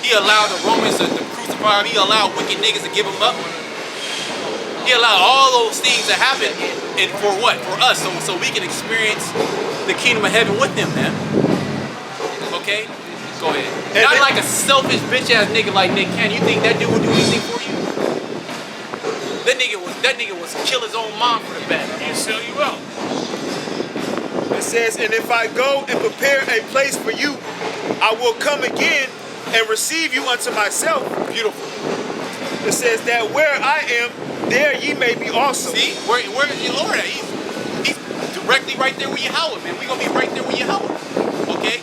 He allowed the Romans to crucify him. He allowed wicked niggas to give him up. He allowed all those things to happen, and for what? For us, so we can experience the kingdom of heaven with him, man. Okay? Go ahead. And not like a selfish bitch ass nigga like Nick Cannon. You think that dude would do anything for you? That nigga was kill his own mom for the bag. He'll sell you out. It says, and if I go and prepare a place for you, I will come again and receive you unto myself. Beautiful. It says that where I am, there ye may be also. See, where is your Lord at? He's directly right there where Yahweh, man. We gonna be right there where Yahweh. Okay?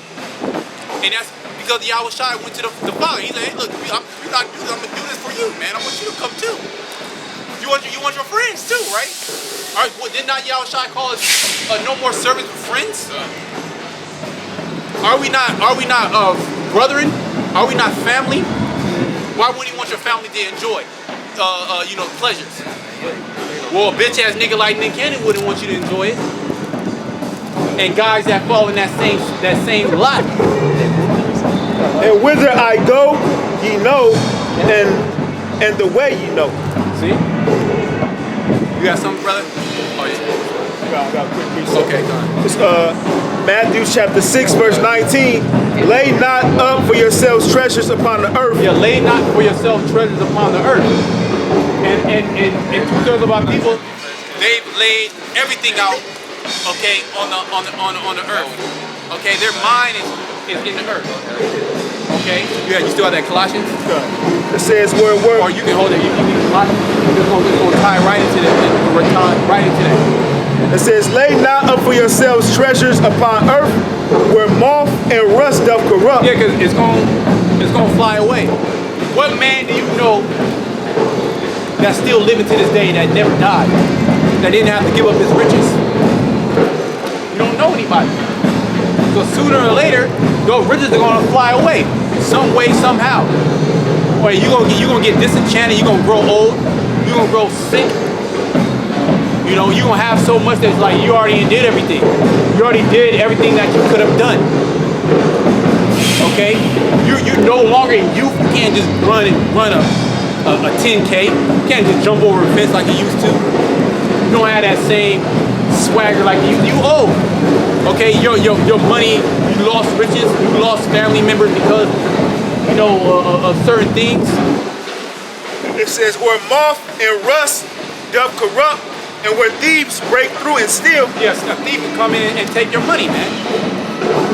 And that's because Yahweh Shai went to the Father. He's like, hey, look, I'm gonna do this for you, man. I want you to come too. You want your friends too, right? All right, well, did not Yahweh Shai call us no more servants but friends? Are we not brethren? Are we not family? Why wouldn't you want your family to enjoy, pleasures? Well, a bitch ass nigga like Nick Cannon wouldn't want you to enjoy it. And guys that fall in that same lot. And whither I go, ye know, and the way ye know. See? You got something, brother? Oh yeah. I got a quick piece. Okay, go on. It's Matthew chapter 6, verse 19. Lay not up for yourselves treasures upon the earth. Yeah, lay not for yourselves treasures upon the earth. And 2/3 of our people, they've laid everything out, okay, on the earth. Okay, their mind is in the earth. Okay, yeah, you still have that Colossians? It says where. Or you can hold it. You can it's gonna tie right into that. It says, lay not up for yourselves treasures upon earth, where moth and rust doth corrupt. Yeah, because it's gonna fly away. What man do you know that's still living to this day that never died, that didn't have to give up his riches? You don't know anybody. So sooner or later, those riches are gonna fly away, some way, somehow. Or you gonna get disenchanted. You are gonna grow old. You are gonna grow sick. You know, you are gonna have so much that's like you already did everything. You already did everything that you could have done. Okay, you're no longer in youth. You can't just run a 10K. You can't just jump over a fence like you used to. You don't have that same swagger like you old. Okay, your money, you lost riches, you lost family members because of certain things. It says where moth and rust doth corrupt, and where thieves break through and steal. Yes, a thief can come in and take your money, man.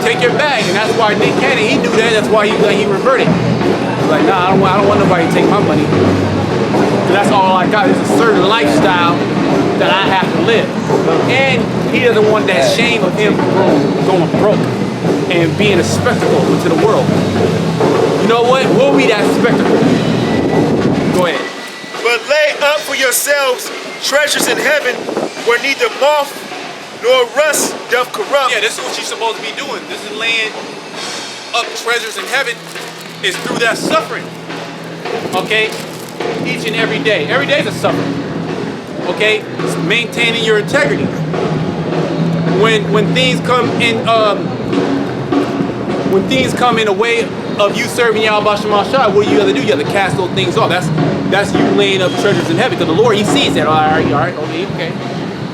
Take your bag, and that's why Nick Cannon, he knew that. That's why he reverted. He's like, nah, I don't want nobody to take my money. That's all I got. There's a certain lifestyle that I have to live, and he doesn't want that shame of him going broke and being a spectacle to the world. You know what? We'll be that spectacle. Go ahead. But lay up for yourselves treasures in heaven, where neither moth nor rust doth corrupt. Yeah, this is what you're supposed to be doing. This is laying up treasures in heaven, is through that suffering. Okay? Each and every day. Every day is a suffering. Okay? It's maintaining your integrity. When things come in a way of you serving Yahweh Shema Shai, what do you have to do? You have to cast those things off. That's you laying up treasures in heaven. Because the Lord, he sees that. All right, okay.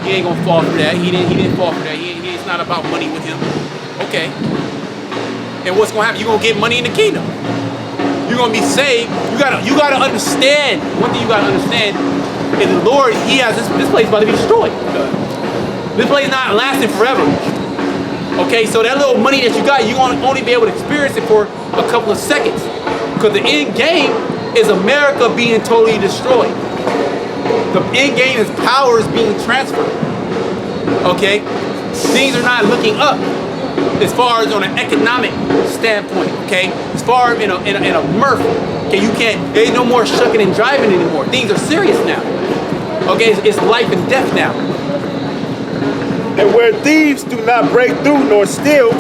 He ain't gonna fall for that. He didn't fall for that. It's not about money with him. Okay. And what's gonna happen? You're gonna get money in the kingdom. You're gonna be saved. You gotta understand. One thing you gotta understand is the Lord, he has this place about to be destroyed. This place is not lasting forever. Okay, so that little money that you got, you're gonna only be able to experience it for a couple of seconds. Because the end game is America being totally destroyed. The end game is power is being transferred. Okay? Things are not looking up as far as on an economic standpoint, okay? As far as in a mirth, okay, there's no more shucking and driving anymore. Things are serious now. Okay, it's life and death now. And where thieves do not break through nor steal,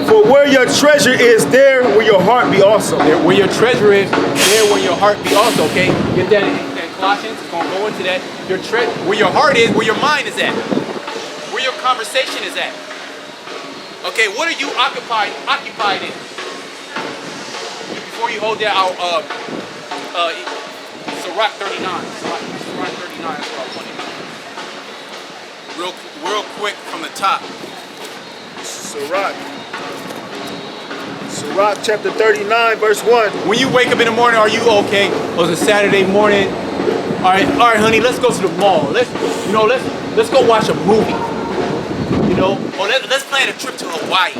for where your treasure is, there will your heart be also. Where your treasure is, there will your heart be also, okay? Get that in Colossians, it's gonna go into that. Where your heart is, where your mind is at. Where your conversation is at. Okay, what are you occupied in? before you hold that, Sirach 39. Sirach 39 is what I wanted. Real quick from the top. Sirach chapter 39, verse 1. When you wake up in the morning, are you okay? Oh, it's a Saturday morning. All right, honey, let's go to the mall. Let's go watch a movie. You know, or let's plan a trip to Hawaii.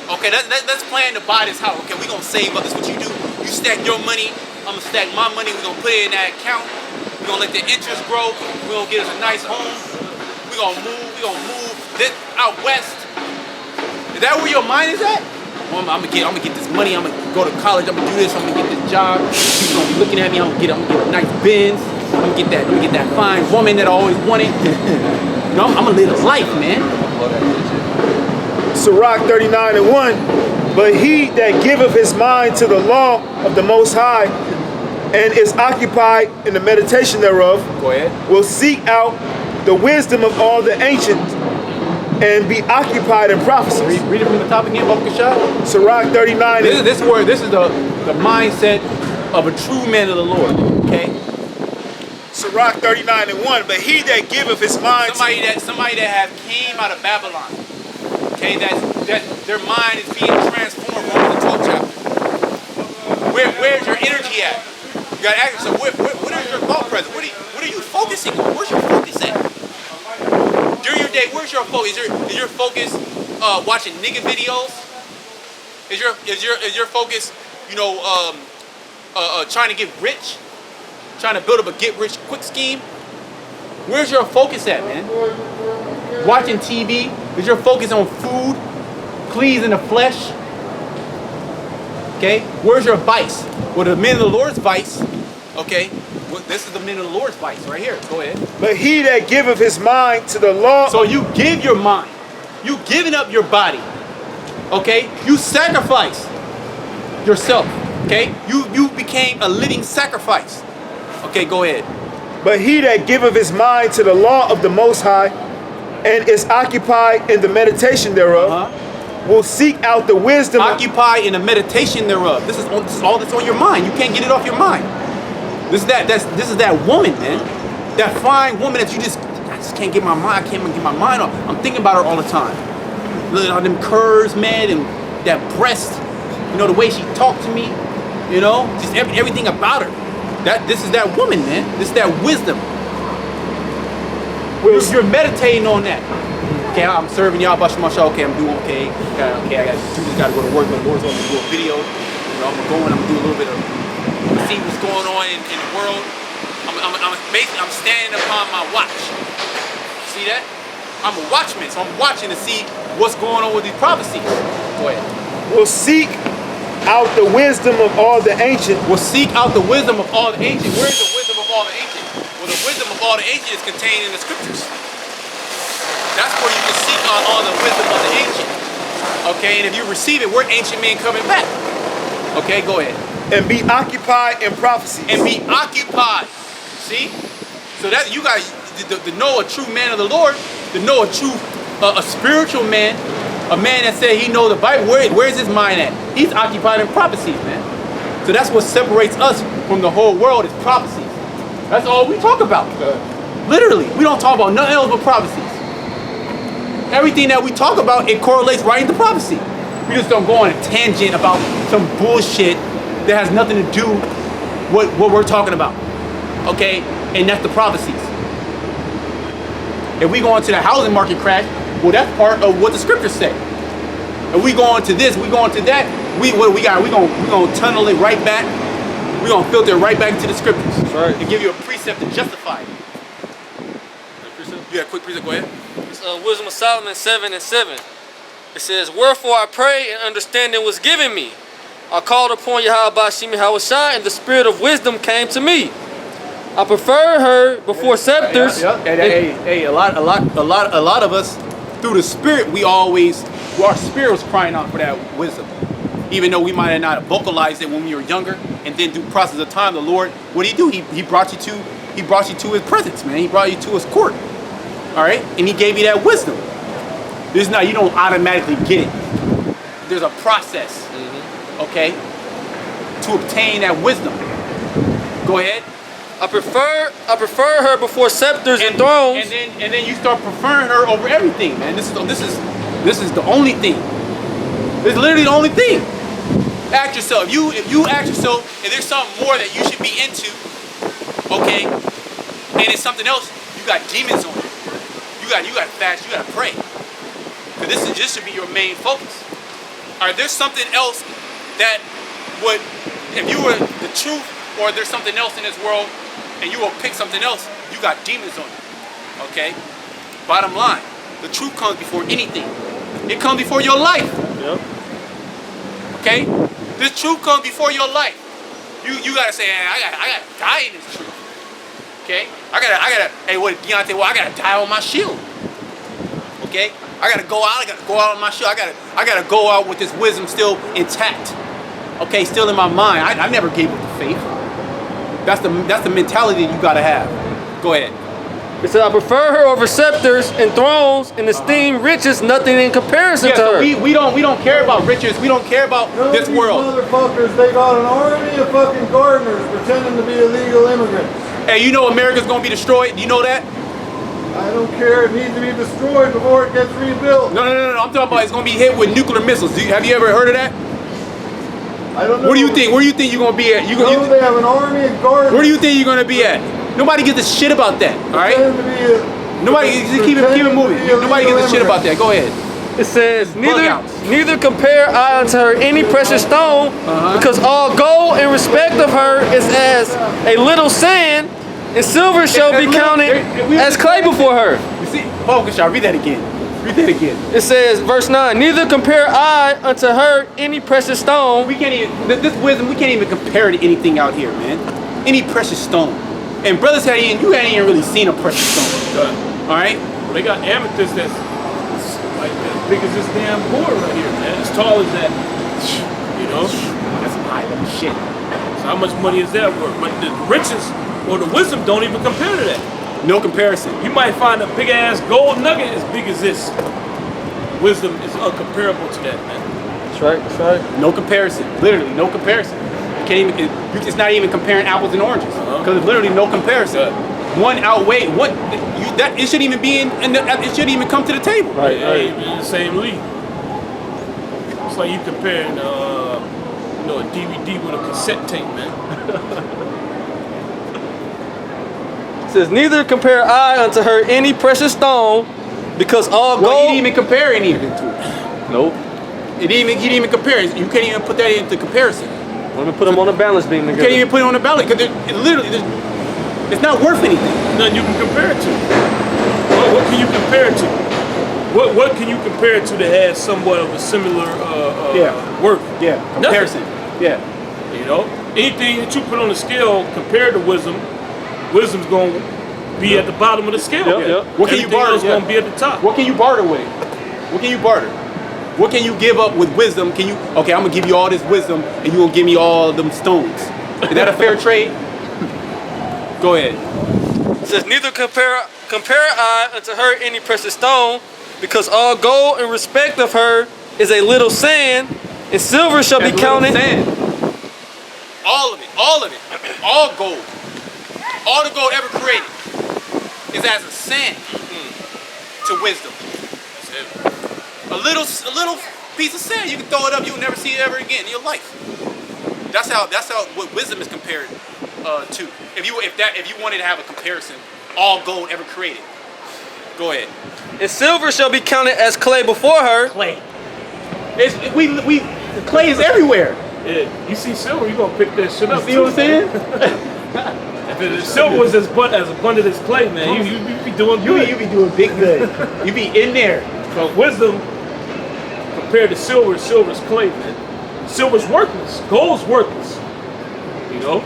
Okay, let's plan to buy this house. Okay, we're gonna save up. That's what you do. You stack your money, I'm gonna stack my money, we're gonna put it in that account. We're gonna let the interest grow, we're gonna get us a nice home. We're gonna move this out west. Is that where your mind is at? Well, I'm gonna get this money, I'm gonna go to college, I'm gonna do this, I'm gonna get this job. People gonna be looking at me, I'm gonna get a nice Benz, I'm gonna get that fine woman that I always wanted. You know, I'm gonna live a life, man. Sirach 39 and 1. But he that giveth his mind to the law of the Most High and is occupied in the meditation thereof, Go ahead. will seek out the wisdom of all the ancients and be occupied in prophecies. Read it from the top again, Baba Kashad. Sirach 39. This is the mindset of a true man of the Lord. Okay. Sirach 39 and 1. But he that giveth his mind Somebody that have came out of Babylon. Okay, that their mind is being transformed. Romans the 12th chapter. Where's your energy at? You gotta ask yourself, what is your thought process? What are you focusing on? Where's your focus at? During your day, where's your focus? Is your focus watching nigga videos? Is your focus, trying to get rich? Trying to build up a get rich quick scheme? Where's your focus at, man? Watching TV? Is your focus on food? Pleasing the flesh? Okay? Where's your vice? Well, the men of the Lord's vice, okay? Well, this is the men of the Lord's vice right here. Go ahead. But he that giveth his mind to the law. So you give your mind. You giving up your body. Okay? You sacrifice yourself. Okay? You became a living sacrifice. Okay, go ahead. But he that giveth his mind to the law of the Most High and is occupied in the meditation thereof will seek out the wisdom. Occupy in the meditation thereof. This is all that's on your mind. You can't get it off your mind. This is that woman, man. That fine woman that I just can't get my mind. I can't get my mind off. I'm thinking about her all the time. Look at all them curves, man, and that breast. You know, the way she talked to me. You know, just everything about her. This is that woman, man. This is that wisdom. You're meditating on that. Okay, I'm serving y'all, Bashar Mashal. Okay, I'm doing okay. Okay, I gotta go to work, but the Lord's gonna do a video. You know, I'm gonna do a little bit of see what's going on in the world. I'm standing upon my watch. See that? I'm a watchman, so I'm watching to see what's going on with these prophecies. Go ahead. Will seek out the wisdom of all the ancient. Will seek out the wisdom of all the ancient. Where is the wisdom of all the ancient? Well, the wisdom of all the ancient is contained in the scriptures. That's where you can seek out all the wisdom of the ancient. Okay, and if you receive it, we're ancient men coming back. Okay, go ahead. And be occupied in prophecy. And be occupied. See? So that you guys to know a true man of the Lord, to know a spiritual man, a man that said he knows the Bible. Where's his mind at? He's occupied in prophecies, man. So that's what separates us from the whole world is prophecies. That's all we talk about. Literally, we don't talk about nothing else but prophecies. Everything that we talk about, it correlates right into prophecy. We just don't go on a tangent about some bullshit that has nothing to do with what we're talking about. Okay? And that's the prophecies. If we go into the housing market crash, well, that's part of what the scriptures say. If we go into this, we go into that, we're gonna tunnel it right back. We're gonna filter it right back into the scriptures. That's right. And give you a precept to justify it. Yeah, quick precept, go ahead. It's Wisdom of Solomon 7:7. It says, "Wherefore I pray and understanding was given me. I called upon Yahweh Bashim Hawashai, and the spirit of wisdom came to me. I prefer her before scepters." Hey, a lot of us, through the spirit, our spirit was crying out for that wisdom. Even though we might have not vocalized it when we were younger, and then through the process of time, the Lord, what did he do? He brought you to his presence, man. He brought you to his court. All right? And he gave you that wisdom. You don't automatically get it. There's a process. Okay? to obtain that wisdom. Go ahead. I prefer her before scepters and thrones. And then you start preferring her over everything, man. This is the only thing. It's literally the only thing. Ask yourself, if you ask yourself if there's something more that you should be into, okay, and it's something else, you got demons on it. You got to fast, you got to pray. Because this should be your main focus. Or there's something else that would, if you were the truth, or there's something else in this world, and you will pick something else, you got demons on you. Okay? Bottom line, the truth comes before anything. It comes before your life. Yep. Okay? This truth comes before your life. You gotta say, hey, I gotta die in this truth. Okay? I gotta, hey, what did Deontay? Well, I gotta die on my shield. Okay? I gotta go out on my shield. I gotta go out with this wisdom still intact. Okay, still in my mind. I never gave up the faith. That's the mentality you gotta have. Go ahead. It said, I prefer her over scepters and thrones and esteem riches nothing in comparison to So her. we don't care about riches. We don't care about this world. Motherfuckers, they got an army of fucking gardeners pretending to be illegal immigrants. Hey, you know America's gonna be destroyed? Do you know that? I don't care. It needs to be destroyed before it gets rebuilt. No. I'm talking about it's gonna be hit with nuclear missiles. Have you ever heard of that? I don't know. What do you think? Where do you think you're gonna be at? No, they have an army of gardeners. Where do you think you're gonna be at? Nobody gives a shit about that. All right? Nobody. Just keep it moving. Nobody gives a shit about that. Go ahead. It says, outs. neither compare I unto her any precious stone, because all gold in respect of her is as a little sand, and silver shall be counted as clay before her. You see? Oh, good shot. Read that again. Read that again. It says, verse 9, neither compare I unto her any precious stone. We can't even. This wisdom. We can't even compare to anything out here, man. Any precious stone. And brothers, you hadn't even really seen a precious stone. All right. Well, they got amethyst that's like as big as this damn board right here, man. As tall as that. You know? That's some high level shit. So how much money is that worth? But the riches or the wisdom don't even compare to that. No comparison. You might find a big ass gold nugget as big as this. Wisdom is uncomparable to that, man. That's right, that's right. No comparison. Literally, no comparison. You can't even. It's not even comparing apples and oranges because it's literally no comparison. One outweigh one. That it shouldn't even be it shouldn't even come to the table. Right, It ain't in the same league. It's like you comparing, a DVD with a cassette tape, man. It says, neither compare I unto her any precious stone, because all gold. Well, he didn't even compare anything to it. Nope. He didn't even compare. You can't even put that into comparison. Let me put them on a balance beam You together. can't even put it on the ballot because it's not worth anything. Nothing you can compare it to. What can you compare it to? What can you compare it to that has somewhat of a similar worth? Yeah, comparison. Yeah. You know, anything that you put on the scale compared to wisdom's going to be at the bottom of the scale. Yep. What can you barter? Else going to be at the top. What can you barter with? What can you barter? What can you give up with wisdom? Okay, I'm gonna give you all this wisdom, and you gonna give me all them stones. Is that a fair trade? Go ahead. It says, neither compare I unto her any precious stone, because all gold in respect of her is a little sand, and silver shall be counted. Sand. All of it, all gold, all the gold ever created is as a sand to wisdom. A little piece of sand, you can throw it up, you'll never see it ever again in your life. That's how what wisdom is compared to. If you wanted to have a comparison, all gold ever created. Go ahead. And silver shall be counted as clay before her. Clay. Clay is everywhere. Yeah, you see silver, you gonna pick that shit up. See what I'm saying? If the silver was as abundant as clay, man, you be doing good. You be doing big good. You be in there. But wisdom compared to silver's clay, man. Silver's worthless. Gold's worthless. You know?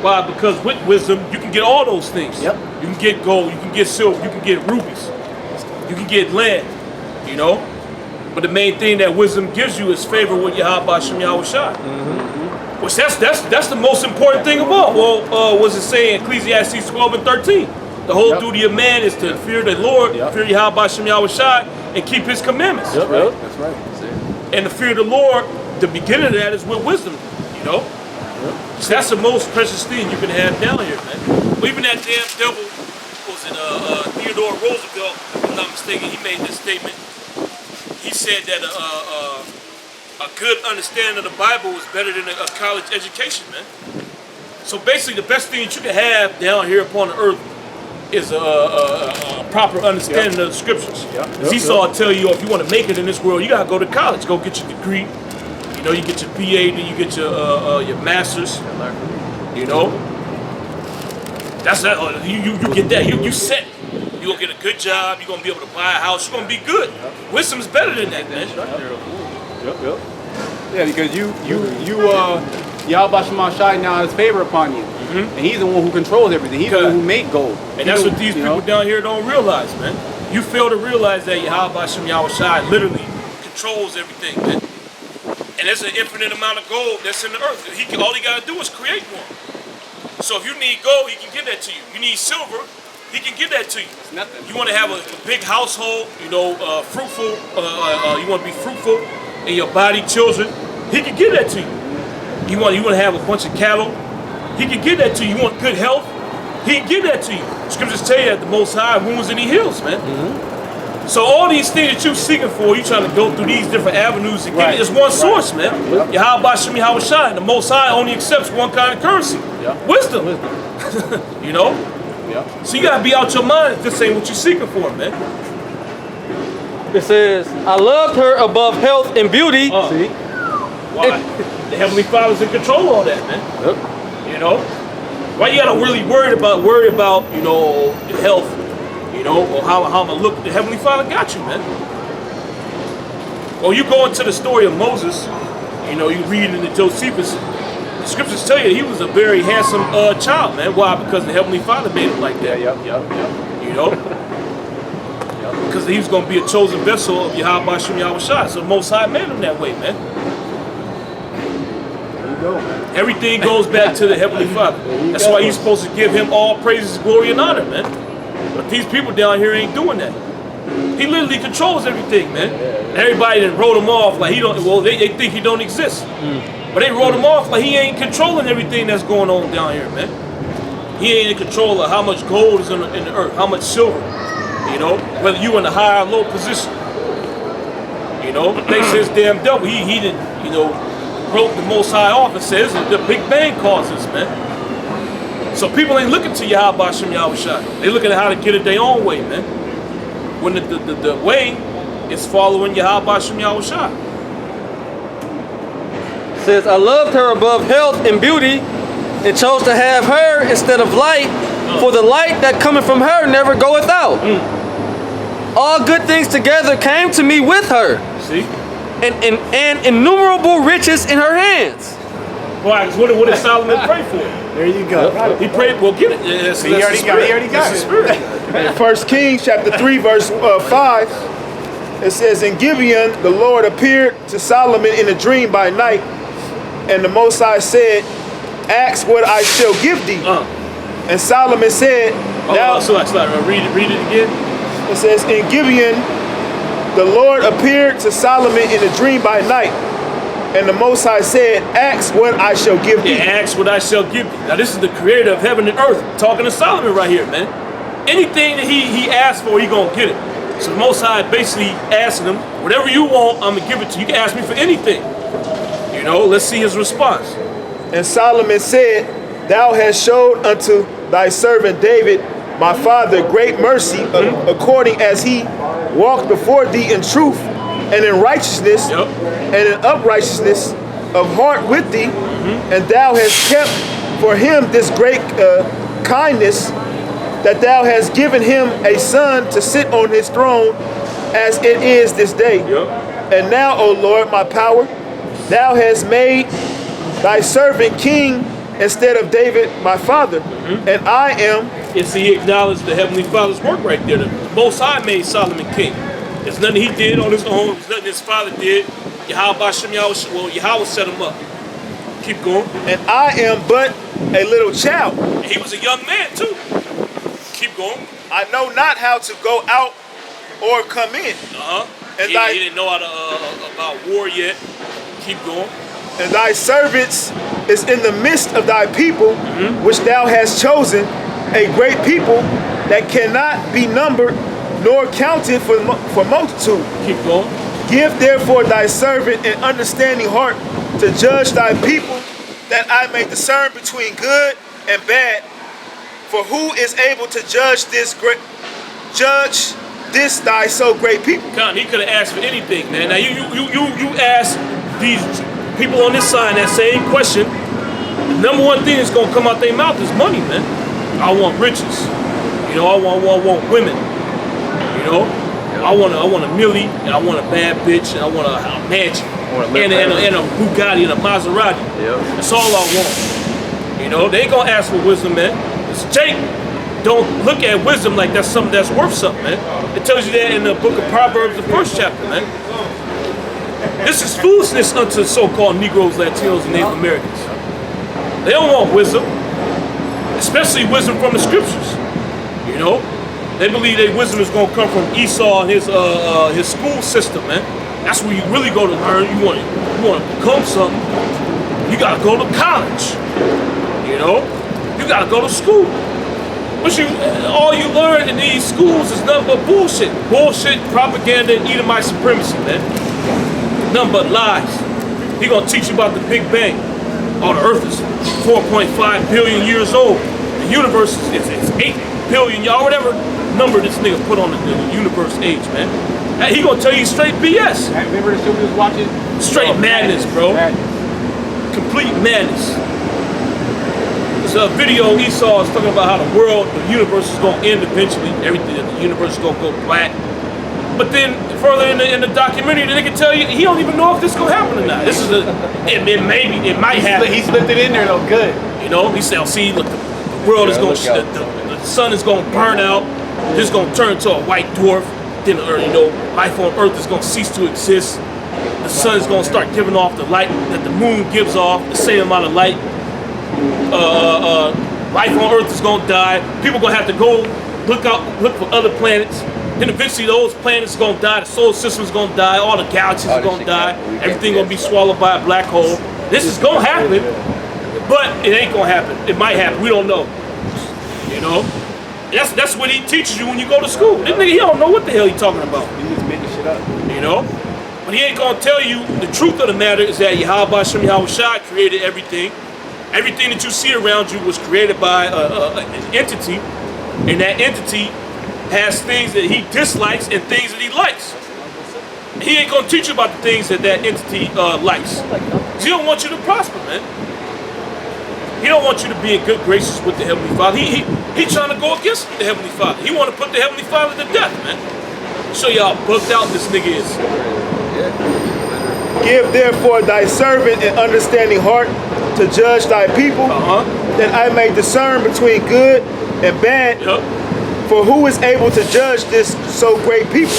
Why? Because with wisdom, you can get all those things. Yep. You can get gold, you can get silver, you can get rubies, you can get land, you know? But the main thing that wisdom gives you is favor with Yahweh Shem Yahushua. Which that's the most important thing of all. Well, what's it saying? Ecclesiastes 12 and 13. The whole duty of man is to fear the Lord, fear Yahweh Shem Yahushua, and keep his commandments. That's right. And the fear of the Lord, the beginning of that is with wisdom, you know? So that's the most precious thing you can have down here, man. Well, even that damn devil, was it Theodore Roosevelt, if I'm not mistaken, he made this statement. He said that a good understanding of the Bible is better than a college education, man. So basically, the best thing that you can have down here upon the earth is a proper understanding of the scriptures. As Esau tell you, if you want to make it in this world, you gotta go to college, go get your degree. You know, you get your BA, then you get your master's. You know, that's that. You get that. You set. You gonna get a good job. You are gonna be able to buy a house. You are gonna be good. Wisdom's better than that, man. Yeah, because Yahweh Shema Shai now has favor upon you. And he's the one who controls everything. He's the one who made gold. And that's what these people down here don't realize, man. You fail to realize that Yahweh Shema Shai literally controls everything, man. And there's an infinite amount of gold that's in the earth. All he gotta do is create one. So if you need gold, he can give that to you. You need silver, he can give that to you. It's nothing. You want to have a big household, you know, fruitful. You want to be fruitful in your body, children. He can give that to you. You want to have a bunch of cattle. He can give that to you. You want good health. He can give that to you. Scriptures tell you that the Most High wounds and he heals, man. So all these things that you're seeking for, you're trying to go through these different avenues to get it. It's one source, man. Yahweh Shem Yahweh Shai. The Most High only accepts one kind of currency. Wisdom. You know? So you gotta be out your mind if this ain't what you're seeking for, man. It says, I loved her above health and beauty. See? Why? The Heavenly Father's in control of all that, man. You know? Why you gotta really worry about, you know, your health, you know, or how I'm gonna look? The Heavenly Father got you, man. Well, you go into the story of Moses, you know, you read into Josephus, the scriptures tell you he was a very handsome child, man. Why? Because the Heavenly Father made him like that. You know? Because he was going to be a chosen vessel of Yahweh Shem Yahweh Shai. So the Most High made him that way, man. There you go, man. Everything goes back to the Heavenly Father. That's why you're supposed to give him all praises, glory, and honor, man. But these people down here ain't doing that. He literally controls everything, man. And everybody that wrote him off like he don't, well, they think he don't exist. But they wrote him off like he ain't controlling everything that's going on down here, man. He ain't in control of how much gold is in the earth, how much silver. You know, whether you in a high or low position. You know, they says damn devil. He didn't, you know, wrote the Most High off and says the Big Bang causes, man. So people ain't looking to Yahweh Shem Yahweh Shai. They looking at how to get it their own way, man. When the way is following Yahweh Shem Yahweh Shai. It says, I loved her above health and beauty and chose to have her instead of light, for the light that cometh from her never goeth out. All good things together came to me with her. See? And innumerable riches in her hands. Why? What did Solomon pray for? There you go. He prayed, well, get it. Yes, He already got it. In 1 Kings chapter 3, verse 5, it says, in Gibeon, the Lord appeared to Solomon in a dream by night, and the Most High said, ask what I shall give thee. And Solomon said, read it again. It says, in Gibeon, the Lord appeared to Solomon in a dream by night, and the Most High said, ask what I shall give thee. Yeah, ask what I shall give thee. Now this is the creator of heaven and earth talking to Solomon right here, man. Anything that he asked for, he gonna get it. So the Most High basically asking him, whatever you want, I'm gonna give it to you. You can ask me for anything. You know, let's see his response. And Solomon said, thou hast showed unto thy servant David, my father, great mercy, according as he walked before thee in truth and in righteousness and in uprightness of heart with thee, and thou hast kept for him this great kindness, that thou hast given him a son to sit on his throne as it is this day. And now, O Lord, my power, thou hast made thy servant king instead of David my father, and I am. And see, he acknowledged the Heavenly Father's work right there. The Most High made Solomon king. There's nothing he did on his own. There's nothing his father did. Yahweh Shem Yahweh, well, Yahweh set him up. Keep going. And I am but a little child. And he was a young man too. Keep going. I know not how to go out or come in. And he didn't know how to about war yet. Keep going. And thy servants is in the midst of thy people, which thou hast chosen, a great people that cannot be numbered nor counted for multitude. Keep going. Give therefore thy servant an understanding heart to judge thy people, that I may discern between good and bad. For who is able to judge this thy so great people? Con, he could have asked for anything, man. Now you ask these people on this side that same question. The number one thing that's gonna come out their mouth is money, man. I want riches. You know, I want women. You know, I want a millie, and I want a bad bitch, and I want a mansion, and a Bugatti and a Maserati. Yep. That's all I want. You know, they ain't gonna ask for wisdom, man. It's Jake. Don't look at wisdom like that's something that's worth something, man. It tells you that in the book of Proverbs, the 1st chapter, man. This is foolishness unto so-called Negroes, Latinos, and Native Americans. They don't want wisdom, especially wisdom from the scriptures. You know, they believe that wisdom is gonna come from Esau and his school system, man. That's where you really go to learn. You want to become something. You gotta go to college. You know, you gotta go to school. But all you learn in these schools is nothing but bullshit. Bullshit, propaganda, and Edomite supremacy, man. Nothing but lies. He gonna teach you about the Big Bang. Oh, the Earth is 4.5 billion years old. The universe is 8 billion, y'all, whatever number this nigga put on the universe age, man. And he gonna tell you straight BS. I remember the show we was watching? Straight madness, bro. Madness. Complete madness. There's a video Esau is talking about how the universe is gonna end eventually. Everything, the universe is gonna go black. But then further in the documentary, the nigga tell you he don't even know if this is gonna happen or not. This is it might happen. He slipped it in there though, good. You know, he said, see, look, the world is gonna, the sun is gonna burn out. This is gonna turn into a white dwarf. Then, life on Earth is gonna cease to exist. The sun is gonna start giving off the light that the moon gives off, the same amount of light. Life on Earth is gonna die. People gonna have to go look for other planets. Then eventually those planets are gonna die. The solar system is gonna die. All the galaxies are gonna die. Everything gonna be swallowed by a black hole. This is gonna happen, but it ain't gonna happen. It might happen. We don't know. You know, that's what he teaches you when you go to school. This nigga, he don't know what the hell he talking about. He just making shit up. You know, but he ain't gonna tell you the truth of the matter is that Yahweh Hashem Yahweh Shai created everything. Everything that you see around you was created by an entity, and that entity has things that he dislikes and things that he likes. He ain't gonna teach you about the things that entity likes. He don't want you to prosper, man. He don't want you to be in good graces with the Heavenly Father. He trying to go against the Heavenly Father. He want to put the Heavenly Father to death, man. Show y'all how bugged out this nigga is. Give therefore thy servant an understanding heart to judge thy people, that I may discern between good and bad. For who is able to judge this so great people?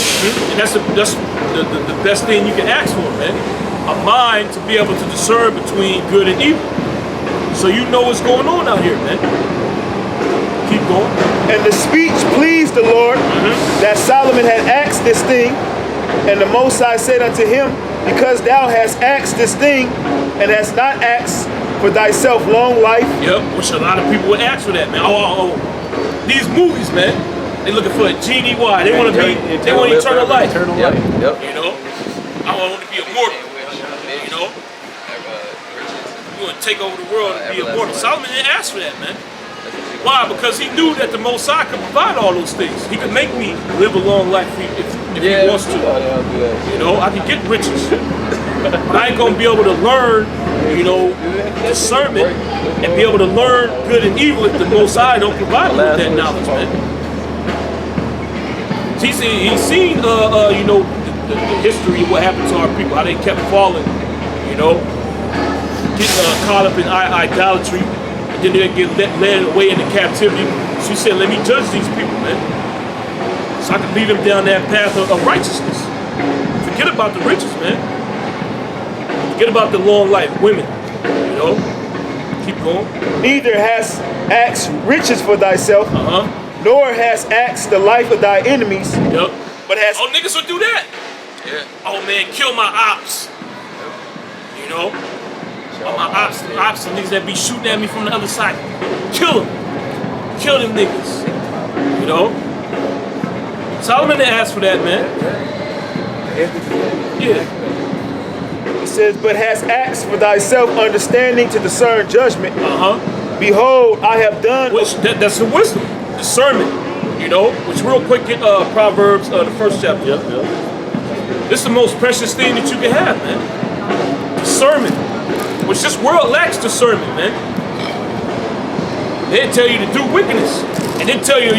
And that's the best thing you can ask for, man. A mind to be able to discern between good and evil. So you know what's going on out here, man. Keep going. And the speech pleased the Lord, that Solomon had asked this thing. And the Most High said unto him, because thou hast asked this thing, and hast not asked for thyself long life. Yep, which a lot of people would ask for that, man. These movies, man, they looking for a genie. Why? They want eternal life. Eternal life. Yep. You know, I want to be immortal. You know, you want to take over the world and be immortal. Solomon didn't ask for that, man. Why? Because he knew that the Most High could provide all those things. He could make me live a long life if he wants to. You know, I can get riches. But I ain't going to be able to learn, discernment and be able to learn good and evil if the Most High don't provide me with that knowledge, man. He's seen, the history of what happened to our people, how they kept falling, getting caught up in idolatry. Then they get led away into captivity. So he said, let me judge these people, man. So I can lead them down that path of righteousness. Forget about the riches, man. Forget about the long life, women, Keep going. Neither hast asked riches for thyself, nor hast asked the life of thy enemies, but hast... Oh, niggas would do that. Yeah. Oh, man, kill my ops. All my ops and niggas that be shooting at me from the other side. Kill them. Kill them niggas. You know? Solomon didn't ask for that, man. Yeah. It says, but hast asked for thyself understanding to discern judgment. Uh-huh. Behold, I have done. Which that's the wisdom, discernment, you know. Which real quick get Proverbs, the first chapter. Yep. This is the most precious thing that you can have, man. Discernment, which this world lacks discernment, man. They tell you to do wickedness, and then tell you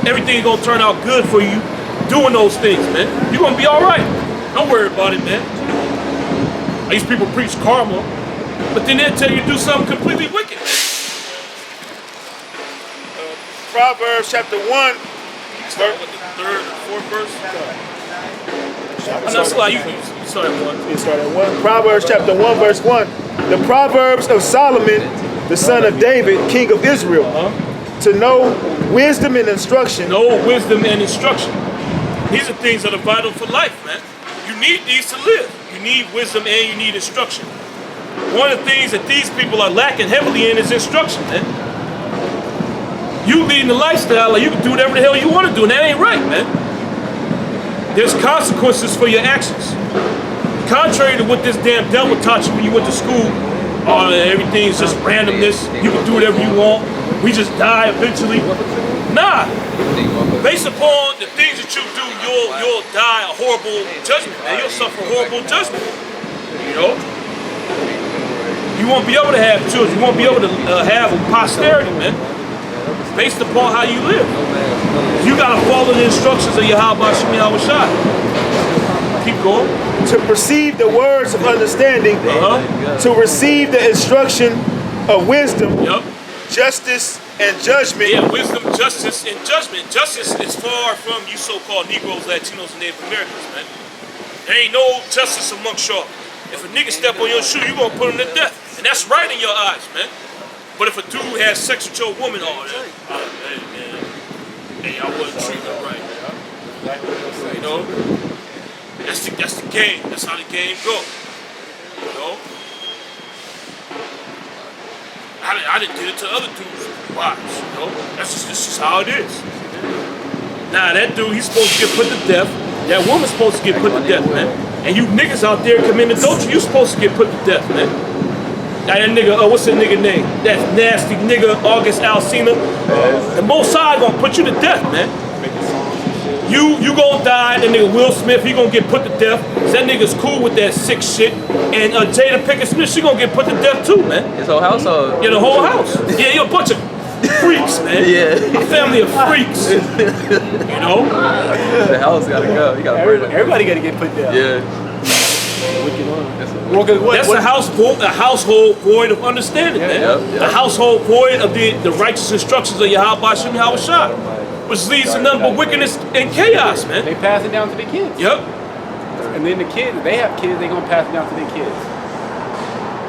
everything's gonna turn out good for you doing those things, man. You're gonna be all right. Don't worry about it, man. These people preach karma. But then they'll tell you to do something completely wicked. Proverbs chapter 1. Start with the third and fourth verse. You start at 1. You start at 1. Proverbs chapter 1, verse 1. The Proverbs of Solomon, the son of David, king of Israel, to know wisdom and instruction. Know wisdom and instruction. These are things that are vital for life, man. You need these to live. You need wisdom and you need instruction. One of the things that these people are lacking heavily in is instruction, man. You leading the lifestyle like you can do whatever the hell you want to do, and that ain't right, man. There's consequences for your actions. Contrary to what this damn devil taught you when you went to school, everything's just randomness, you can do whatever you want, we just die eventually. Nah. Based upon the things that you do, you'll die a horrible judgment, man. You'll suffer a horrible judgment. You know? You won't be able to have children. You won't be able to have a posterity, man. Based upon how you live. You gotta follow the instructions of Yahweh Shemi Hawashai. Keep going. To perceive the words of understanding. To receive the instruction of wisdom. Yep. Justice and judgment. Yeah, wisdom, justice, and judgment. Justice is far from you so-called Negroes, Latinos, and Native Americans, man. There ain't no justice amongst y'all. If a nigga step on your shoe, you gonna put him to death. And that's right in your eyes, man. But if a dude has sex with your woman, hey, man, hey, I wasn't treating her right. You know? That's the game. That's how the game go. You know? I done did it to other dudes' wives, you know? That's just how it is. Nah, that dude, he's supposed to get put to death. That woman's supposed to get put to death, man. And you niggas out there committing adultery, you supposed to get put to death, man. Now that nigga, what's that nigga name? That nasty nigga, August Alsina. The Most High gonna put you to death, man. You gonna die, that nigga Will Smith, he gonna get put to death. That nigga's cool with that sick shit. And Jada Pinkett Smith, she gonna get put to death too, man. His whole household. Yeah, the whole house. Yeah, you're a bunch of freaks, man. Yeah. A family of freaks. You know? The house gotta go. You gotta burn it. Everybody gotta get put down. Yeah. That's a household void of understanding, man. Yep. A household void of the righteous instructions of Yahweh Shemi Hawashai, which leads to nothing but wickedness and chaos, man. They pass it down to the kids. Yep. And then the kids, if they have kids, they gonna pass it down to their kids.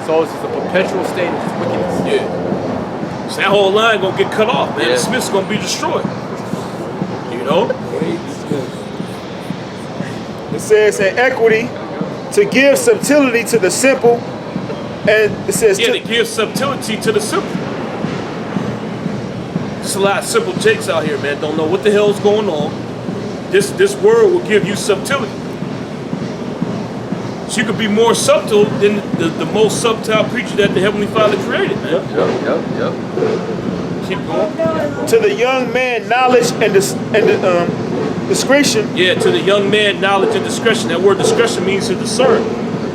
So it's just a perpetual state of wickedness. Yeah. So that whole line gonna get cut off, man. Yeah. The Smith's gonna be destroyed. You know? It says in equity, to give subtlety to the simple, and it says Yeah, to give subtlety to the simple. There's a lot of simple jakes out here, man. Don't know what the hell's going on. This word will give you subtlety. So you could be more subtle than the most subtle creature that the Heavenly Father created, man. Yep. Keep going. to the young man knowledge and discretion. Yeah, to the young man, knowledge and discretion. That word discretion means to discern.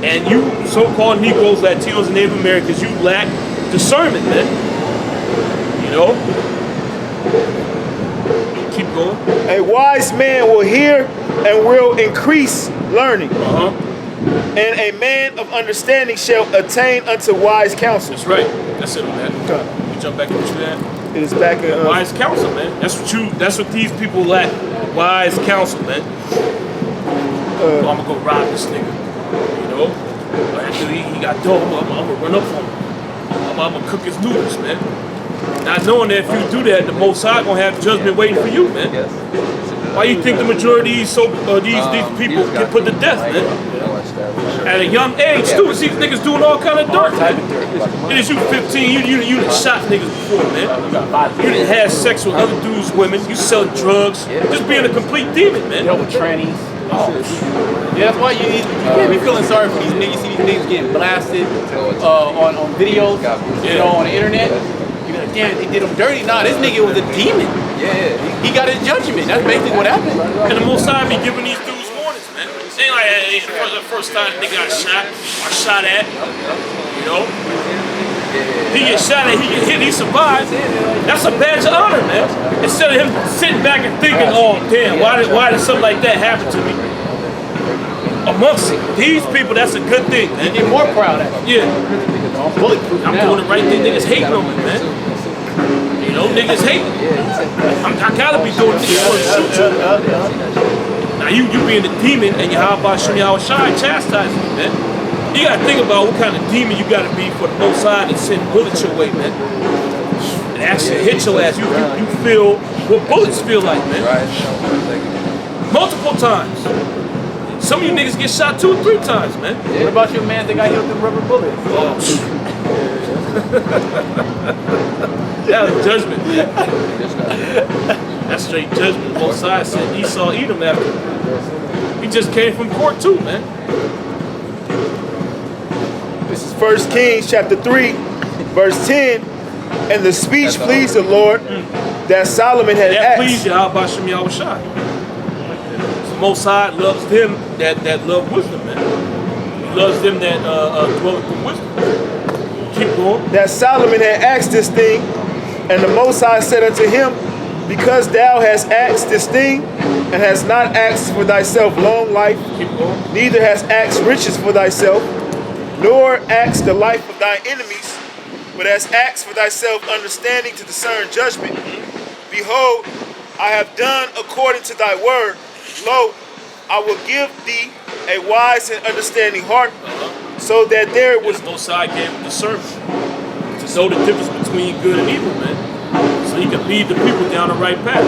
And you so-called Negroes, Latinos, and Native Americans, you lack discernment, man. You know? Keep going. A wise man will hear and will increase learning. And a man of understanding shall attain unto wise counsel. That's right. That's it on that. Okay. You jump back into that. It is back in Wise counsel, man. That's what these people lack. Wise counsel, man. I'm gonna go rob this nigga. You know? After he got dope, I'm gonna run up on him. I'm gonna cook his noodles, man. Not knowing that if you do that, the Most High gonna have judgment waiting for you, man. Yes. Why you think the majority of these people get put to death, man? At a young age, too, see niggas doing all kind of dirt. It is you 15, you done shot niggas before, man. You done had sex with other dudes, women. You selling drugs. Just being a complete demon, man. Dealt with trannies. Yeah, that's why you can't be feeling sorry for these niggas. You see these niggas getting blasted on videos, you know, on the internet. You be like, damn, they did him dirty. Nah, this nigga was a demon. Yeah. He got his judgment. That's basically what happened. And the Most High be giving these dudes warnings, man. It ain't like hey, the first time they got shot or shot at, you know. He gets shot at, he get hit, he survives. That's a badge of honor, man. Instead of him sitting back and thinking, oh damn, why did something like that happen to me? Amongst these people, that's a good thing, man. You get more proud at it. Yeah. I'm doing the right thing. Niggas hating on me, man. You know, niggas hating. I gotta be doing this for the shoot you. Now you being the demon and Yahweh Shem Yahweh Shai chastising me, man. You gotta think about what kind of demon you gotta be for the Most High to send bullets your way, man. And actually hit your ass. You feel what bullets feel like, man. Multiple times. Some of you niggas get shot 2 or 3 times, man. What about your man that got hit with them rubber bullets? That was judgment, man. That's straight judgment. Both sides said Esau eat him after. He just came from court too, man. This is 1 Kings chapter 3, verse 10. And the speech pleased the Lord that Solomon had That asked. pleased Yahweh Shem Yahweh Shai. The Most High loves them that love wisdom, man. He loves them that dwell in wisdom. Keep going. That Solomon had asked this thing, and the Most High said unto him, because thou hast asked this thing, and hast not asked for thyself long life, Keep going. neither hast asked riches for thyself, nor asked the life of thy enemies, but hast asked for thyself understanding to discern judgment. Behold, I have done according to thy word. Lo, I will give thee a wise and understanding heart, so that there was This Most High gave him discernment to know the difference between good and evil, man. So he can lead the people down the right path.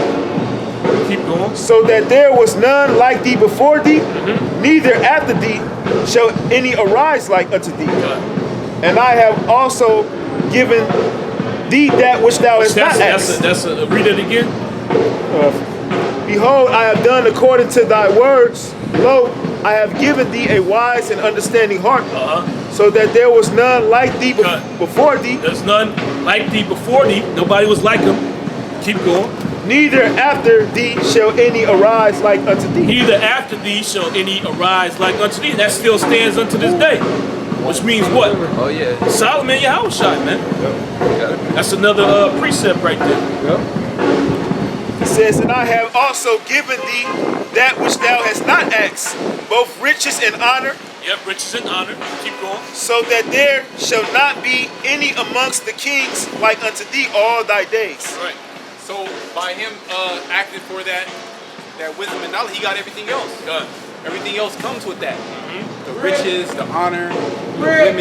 Keep going. so that there was none like thee before thee, neither after thee shall any arise like unto thee. And I have also given thee that which thou hast not asked. Read it again. Behold, I have done according to thy words. Lo, I have given thee a wise and understanding heart, so that there was none like thee before thee, There's none like thee before thee. Nobody was like him. Keep going. neither after thee shall any arise like unto thee. Neither after thee shall any arise like unto thee. That still stands unto this day. Which means what? Oh yeah. Solomon Yahushua, man. That's another precept right there. It says, and I have also given thee that which thou hast not asked, both riches and honor, Yep, riches and honor. Keep going. so that there shall not be any amongst the kings like unto thee all thy days. Right. So by him acting for that wisdom and knowledge, he got everything else. Done. Everything else comes with that. The riches, the honor, the women.